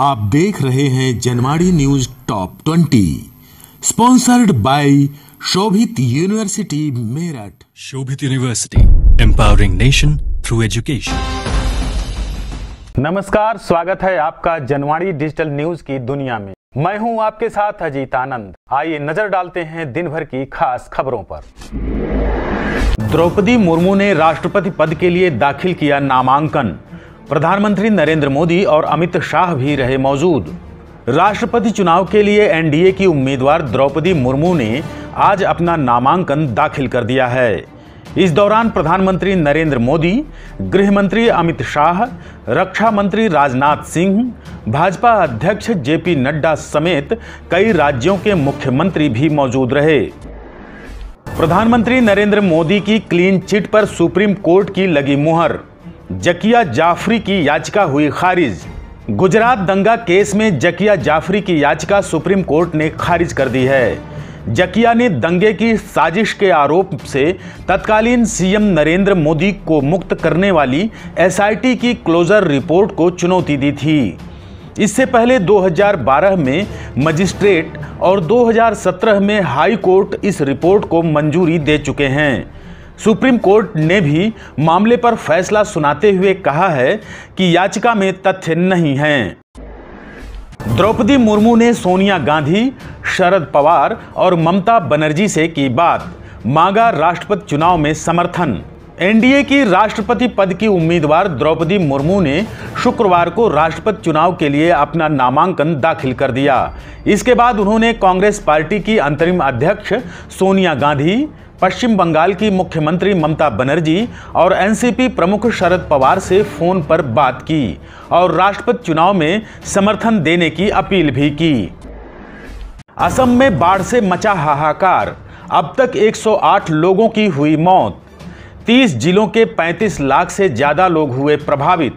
आप देख रहे हैं Janwadi news top 20 sponsored by Shobhit University Meerut. Shobhit university, empowering nation through education. नमस्कार, स्वागत है आपका जनवाड़ी डिजिटल न्यूज की दुनिया में। मैं हूं आपके साथ अजीत आनंद। आइए नजर डालते हैं दिन भर की खास खबरों पर। द्रौपदी मुर्मू ने राष्ट्रपति पद के लिए दाखिल किया नामांकन। प्रधानमंत्री नरेंद्र मोदी और अमित शाह भी रहे मौजूद। राष्ट्रपति चुनाव के लिए एनडीए की उम्मीदवार द्रौपदी मुर्मू ने आज अपना नामांकन दाखिल कर दिया है। इस दौरान प्रधानमंत्री नरेंद्र मोदी, गृह मंत्री अमित शाह, रक्षा मंत्री राजनाथ सिंह, भाजपा अध्यक्ष जेपी नड्डा समेत कई राज्यों के मुख्यमंत्री भी मौजूद रहे। प्रधानमंत्री नरेंद्र मोदी की क्लीन चिट पर सुप्रीम कोर्ट की लगी मुहर। जकिया जाफरी की याचिका हुई खारिज। गुजरात दंगा केस में जकिया जाफरी की याचिका सुप्रीम कोर्ट ने खारिज कर दी है। जकिया ने दंगे की साजिश के आरोप से तत्कालीन सीएम नरेंद्र मोदी को मुक्त करने वाली एसआईटी की क्लोजर रिपोर्ट को चुनौती दी थी। इससे पहले 2012 में मजिस्ट्रेट और 2017 में हाई कोर्ट इस रिपोर्ट को मंजूरी दे चुके हैं। सुप्रीम कोर्ट ने भी मामले पर फैसला सुनाते हुए कहा है कि याचिका में तथ्य नहीं हैं। द्रौपदी मुर्मू ने सोनिया गांधी, शरद पवार और ममता बनर्जी से की बात, मांगा राष्ट्रपति चुनाव में समर्थन। एनडीए की राष्ट्रपति पद की उम्मीदवार द्रौपदी मुर्मू ने शुक्रवार को राष्ट्रपति चुनाव के लिए अपना नामांकन दाखिल कर दिया। इसके बाद उन्होंने कांग्रेस पार्टी की अंतरिम अध्यक्ष सोनिया गांधी, पश्चिम बंगाल की मुख्यमंत्री ममता बनर्जी और एनसीपी प्रमुख शरद पवार से फोन पर बात की और राष्ट्रपति चुनाव में समर्थन देने की अपील भी की। असम में बाढ़ से मचा हाहाकार, अब तक 108 लोगों की हुई मौत। 30 जिलों के 35 लाख से ज्यादा लोग हुए प्रभावित।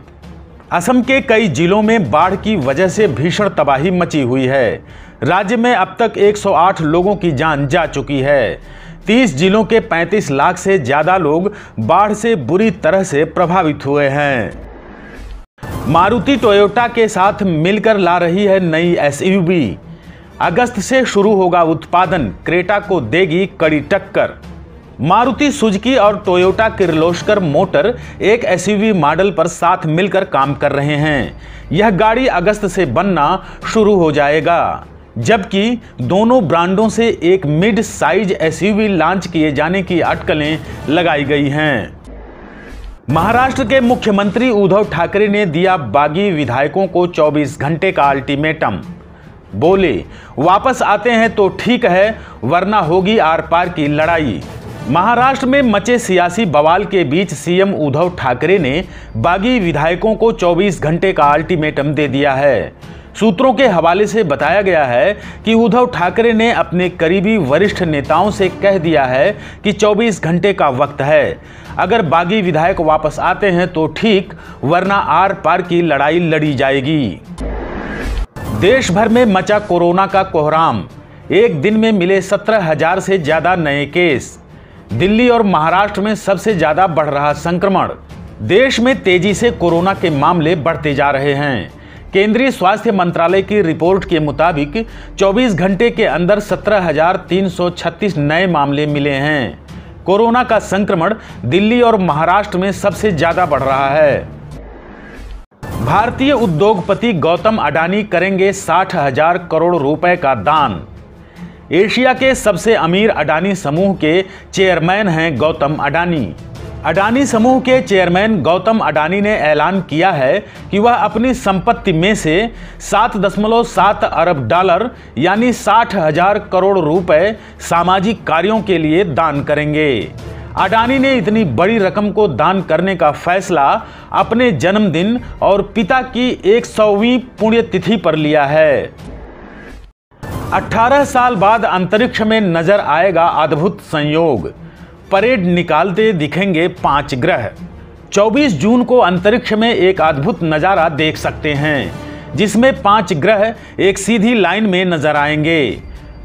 असम के कई जिलों में बाढ़ की वजह से भीषण तबाही मची हुई है। राज्य में अब तक 108 लोगों की जान जा चुकी है। 30 जिलों के 35 लाख से ज्यादा लोग बाढ़ से बुरी तरह से प्रभावित हुए हैं। मारुति टोयोटा के साथ मिलकर ला रही है नई एसयूवी। अगस्त से शुरू होगा उत्पादन, क्रेटा को देगी कड़ी टक्कर। मारुति सुजुकी और टोयोटा किर्लोस्कर मोटर एक एसयूवी मॉडल पर साथ मिलकर काम कर रहे हैं। यह गाड़ी अगस्त से बनना शुरू हो जाएगा, जबकि दोनों ब्रांडों से एक मिड साइज एसयूवी लॉन्च किए जाने की अटकलें लगाई गई हैं। महाराष्ट्र के मुख्यमंत्री उद्धव ठाकरे ने दिया बागी विधायकों को 24 घंटे का अल्टीमेटम। बोले, वापस आते हैं तो ठीक है, वरना होगी आर पार की लड़ाई। महाराष्ट्र में मचे सियासी बवाल के बीच सीएम उद्धव ठाकरे ने बागी विधायकों को 24 घंटे का अल्टीमेटम दे दिया है। सूत्रों के हवाले से बताया गया है कि उद्धव ठाकरे ने अपने करीबी वरिष्ठ नेताओं से कह दिया है कि 24 घंटे का वक्त है। अगर बागी विधायक वापस आते हैं तो ठीक, वरना आर पार की लड़ाई लड़ी जाएगी। देश भर में मचा कोरोना का कोहराम। एक दिन में मिले 17,000 से ज्यादा नए केस। दिल्ली और महाराष्ट्र में सबसे ज्यादा बढ़ रहा संक्रमण। देश में तेजी से कोरोना के मामले बढ़ते जा रहे हैं। केंद्रीय स्वास्थ्य मंत्रालय की रिपोर्ट के मुताबिक 24 घंटे के अंदर 17,336 नए मामले मिले हैं। कोरोना का संक्रमण दिल्ली और महाराष्ट्र में सबसे ज्यादा बढ़ रहा है। भारतीय उद्योगपति गौतम अडानी करेंगे 60,000 करोड़ रुपए का दान। एशिया के सबसे अमीर अडानी समूह के चेयरमैन हैं गौतम अडानी। अडानी समूह के चेयरमैन गौतम अडानी ने ऐलान किया है कि वह अपनी संपत्ति में से 7.7 अरब डॉलर यानी 60,000 करोड़ रुपए सामाजिक कार्यों के लिए दान करेंगे। अडानी ने इतनी बड़ी रकम को दान करने का फैसला अपने जन्मदिन और पिता की 100वीं पुण्यतिथि पर लिया है। 18 साल बाद अंतरिक्ष में नजर आएगा अद्भुत संयोग। परेड निकालते दिखेंगे 5 ग्रह। 24 जून को अंतरिक्ष में एक अद्भुत नज़ारा देख सकते हैं, जिसमें 5 ग्रह एक सीधी लाइन में नजर आएंगे।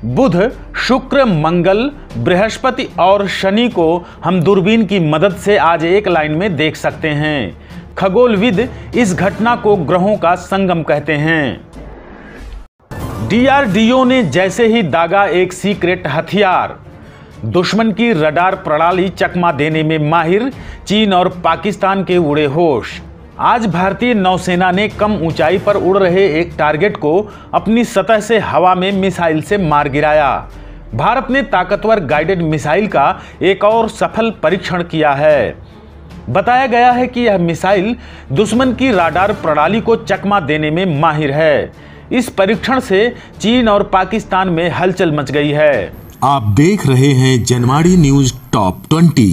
बुध, शुक्र, मंगल, बृहस्पति और शनि को हम दूरबीन की मदद से आज एक लाइन में देख सकते हैं। खगोलविद इस घटना को ग्रहों का संगम कहते हैं। डीआरडीओ ने जैसे ही दागा एक सीक्रेट हथियार, दुश्मन की रडार प्रणाली चकमा देने में माहिर, चीन और पाकिस्तान के उड़े होश। आज भारतीय नौसेना ने कम ऊंचाई पर उड़ रहे एक टारगेट को अपनी सतह से हवा में मिसाइल से मार गिराया। भारत ने ताकतवर गाइडेड मिसाइल का एक और सफल परीक्षण किया है। बताया गया है कि यह मिसाइल दुश्मन की रडार प्रणाली को चकमा देने में माहिर है। इस परीक्षण से चीन और पाकिस्तान में हलचल मच गई है। आप देख रहे हैं Janmadi News top 20,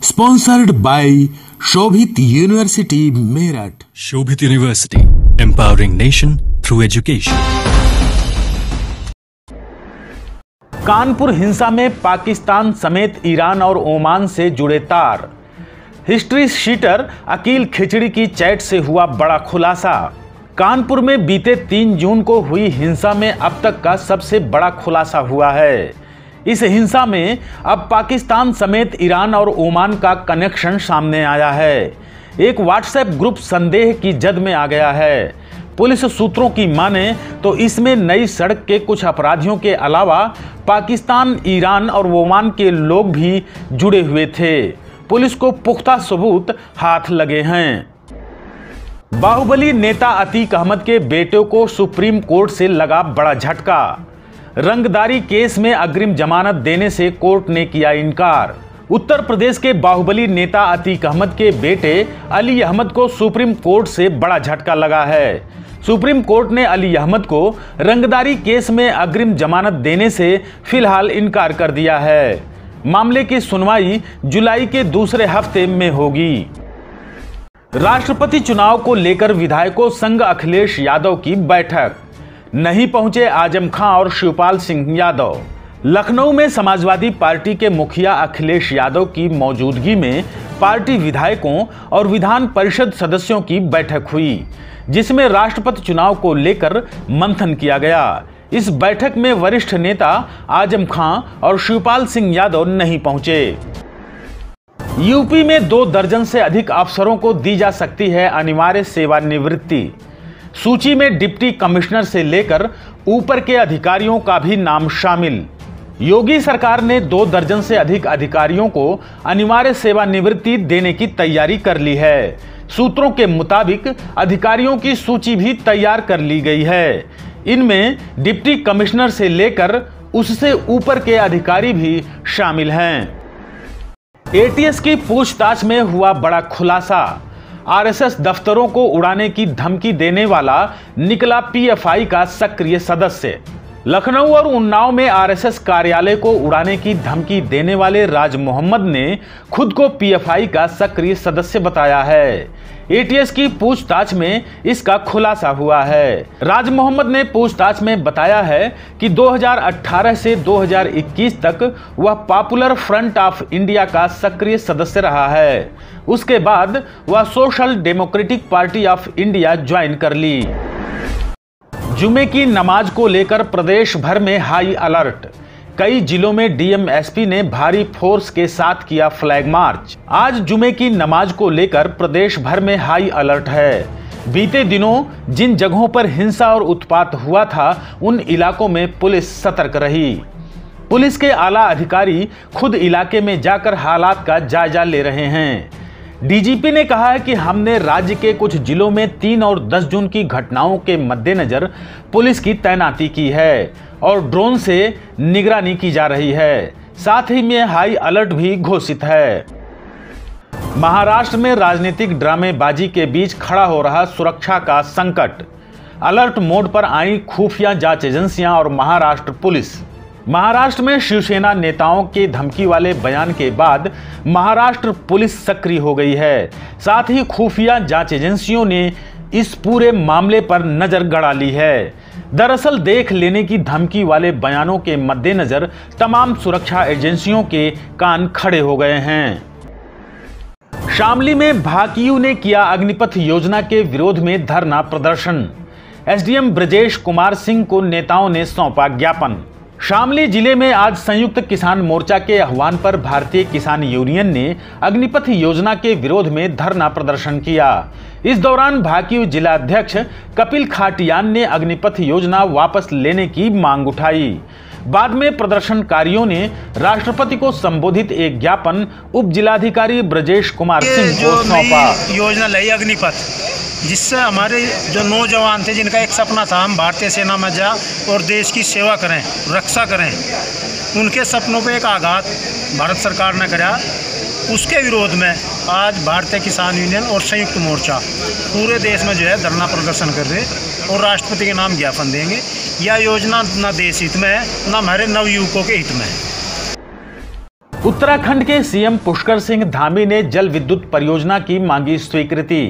sponsored by Shobhit University Meerut. Shobhit University, empowering nation through education. Kanpur हिंसा में पाकिस्तान समेत ईरान और ओमान से जुड़े तार। हिस्ट्री शीटर अकील खिचड़ी की चैट से हुआ बड़ा खुलासा। कानपुर में बीते 3 जून को हुई हिंसा में अब तक का सबसे बड़ा खुलासा हुआ है। इस हिंसा में अब पाकिस्तान समेत ईरान और ओमान का कनेक्शन सामने आया है। एक व्हाट्सएप ग्रुप संदेह की जद में आ गया है। पुलिस सूत्रों की माने तो इसमें नई सड़क के कुछ अपराधियों के अलावा पाकिस्तान, ईरान और ओमान के लोग भी जुड़े हुए थे। पुलिस को पुख्ता सबूत हाथ लगे हैं। बाहुबली नेता अतीक अहमद के बेटे को सुप्रीम कोर्ट से लगा बड़ा झटका। रंगदारी केस में अग्रिम जमानत देने से कोर्ट ने किया इनकार। उत्तर प्रदेश के बाहुबली नेता अतीक अहमद के बेटे अली अहमद को सुप्रीम कोर्ट से बड़ा झटका लगा है। सुप्रीम कोर्ट ने अली अहमद को रंगदारी केस में अग्रिम जमानत देने से फिलहाल इनकार कर दिया है। मामले की सुनवाई जुलाई के दूसरे हफ्ते में होगी। राष्ट्रपति चुनाव को लेकर विधायकों संग अखिलेश यादव की बैठक। नहीं पहुंचे आजम खां और शिवपाल सिंह यादव। लखनऊ में समाजवादी पार्टी के मुखिया अखिलेश यादव की मौजूदगी में पार्टी विधायकों और विधान परिषद सदस्यों की बैठक हुई, जिसमें राष्ट्रपति चुनाव को लेकर मंथन किया गया। इस बैठक में वरिष्ठ नेता आजम खां और शिवपाल सिंह यादव नहीं पहुंचे। यूपी में 2 दर्जन से अधिक अफसरों को दी जा सकती है अनिवार्य सेवानिवृत्ति। सूची में डिप्टी कमिश्नर से लेकर ऊपर के अधिकारियों का भी नाम शामिल। योगी सरकार ने 2 दर्जन से अधिक अधिकारियों को अनिवार्य सेवानिवृत्ति देने की तैयारी कर ली है। सूत्रों के मुताबिक अधिकारियों की सूची भी तैयार कर ली गई है। इनमें डिप्टी कमिश्नर से लेकर उससे ऊपर के अधिकारी भी शामिल हैं। एटीएस की पूछताछ में हुआ बड़ा खुलासा। आरएसएस दफ्तरों को उड़ाने की धमकी देने वाला निकला पीएफआई का सक्रिय सदस्य। लखनऊ और उन्नाव में आरएसएस कार्यालय को उड़ाने की धमकी देने वाले राज मोहम्मद ने खुद को पीएफआई का सक्रिय सदस्य बताया है। एटीएस की पूछताछ में इसका खुलासा हुआ है। राज मोहम्मद ने पूछताछ में बताया है कि 2018 से 2021 तक वह पॉपुलर फ्रंट ऑफ इंडिया का सक्रिय सदस्य रहा है। उसके बाद वह social democratic party of India join कर ली। जुमे की नमाज को लेकर प्रदेश भर में हाई अलर्ट। कई जिलों में डीएम-एसपी ने भारी फोर्स के साथ किया फ्लैग मार्च। आज जुमे की नमाज को लेकर प्रदेश भर में हाई अलर्ट है। बीते दिनों जिन जगहों पर हिंसा और उत्पात हुआ था, उन इलाकों में पुलिस सतर्क रही। पुलिस के आला अधिकारी खुद इलाके में जाकर हालात का जायजा ले रहे हैं। डीजीपी ने कहा है कि हमने राज्य के कुछ जिलों में 3 और 10 जून की घटनाओं के मद्देनजर पुलिस की तैनाती की है और ड्रोन से निगरानी की जा रही है। साथ ही में हाई अलर्ट भी घोषित है। महाराष्ट्र में राजनीतिक ड्रामेबाजी के बीच खड़ा हो रहा सुरक्षा का संकट। अलर्ट मोड पर आई खुफिया जांच एजेंसियां और महाराष्ट्र पुलिस। महाराष्ट्र में शिवसेना नेताओं के धमकी वाले बयान के बाद महाराष्ट्र पुलिस सक्रिय हो गई है। साथ ही खुफिया जांच एजेंसियों ने इस पूरे मामले पर नजर गड़ा ली है। दरअसल देख लेने की धमकी वाले बयानों के मद्देनजर तमाम सुरक्षा एजेंसियों के कान खड़े हो गए हैं। शामली में भाकियू ने किया अग्निपथ योजना के विरोध में धरना प्रदर्शन। एसडीएम ब्रजेश कुमार सिंह को नेताओं ने सौंपा ज्ञापन। शामली जिले में आज संयुक्त किसान मोर्चा के आह्वान पर भारतीय किसान यूनियन ने अग्निपथ योजना के विरोध में धरना प्रदर्शन किया। इस दौरान भाकियू जिला अध्यक्ष कपिल खाटियान ने अग्निपथ योजना वापस लेने की मांग उठाई। बाद में प्रदर्शनकारियों ने राष्ट्रपति को संबोधित एक ज्ञापन उप जिलाधिकारी ब्रजेश कुमार सिंह को सौंपा। योजना लाई अग्निपथ, जिससे हमारे जो नौजवान थे जिनका एक सपना था हम भारतीय सेना में जा और देश की सेवा करें, रक्षा करें, उनके सपनों पे एक आघात भारत सरकार ने करा। उसके विरोध में आज भारतीय किसान यूनियन और संयुक्त मोर्चा पूरे देश में जो है धरना प्रदर्शन कर रहे और राष्ट्रपति के नाम ज्ञापन देंगे। यह योजना न देश हित में है न हमारे नवयुवकों के हित में है। उत्तराखंड के सीएम पुष्कर सिंह धामी ने जल विद्युत परियोजना की मांगी स्वीकृति।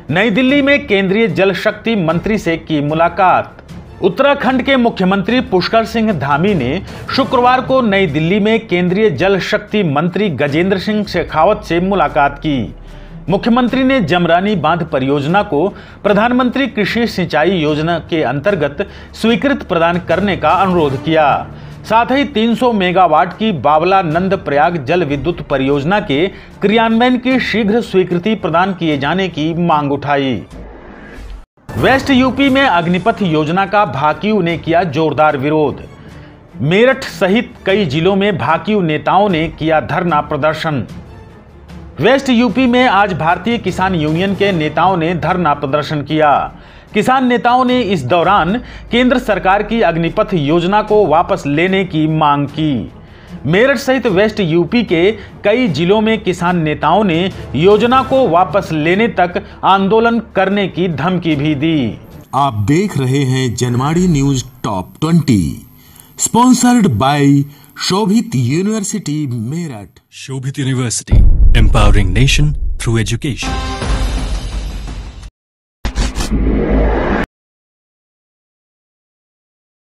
नई दिल्ली में केंद्रीय जल शक्ति मंत्री से की मुलाकात। उत्तराखंड के मुख्यमंत्री पुष्कर सिंह धामी ने शुक्रवार को नई दिल्ली में केंद्रीय जल शक्ति मंत्री गजेंद्र सिंह शेखावत से मुलाकात की। मुख्यमंत्री ने जमरानी बांध परियोजना को प्रधानमंत्री कृषि सिंचाई योजना के अंतर्गत स्वीकृत प्रदान करने का अनुरोध किया। साथ ही 300 मेगावाट की बावला नंद प्रयाग जल विद्युत परियोजना के क्रियान्वयन की शीघ्र स्वीकृति प्रदान किए जाने की मांग उठाई। वेस्ट यूपी में अग्निपथ योजना का भाकियू ने किया जोरदार विरोध। मेरठ सहित कई जिलों में भाकियू नेताओं ने किया धरना प्रदर्शन। वेस्ट यूपी में आज भारतीय किसान यूनियन के नेताओं ने धरना प्रदर्शन किया। किसान नेताओं ने इस दौरान केंद्र सरकार की अग्निपथ योजना को वापस लेने की मांग की। मेरठ सहित वेस्ट यूपी के कई जिलों में किसान नेताओं ने योजना को वापस लेने तक आंदोलन करने की धमकी भी दी। आप देख रहे हैं Janwadi news top 20, sponsored by Shobhit University Meerut. Shobhit University, empowering nation through education.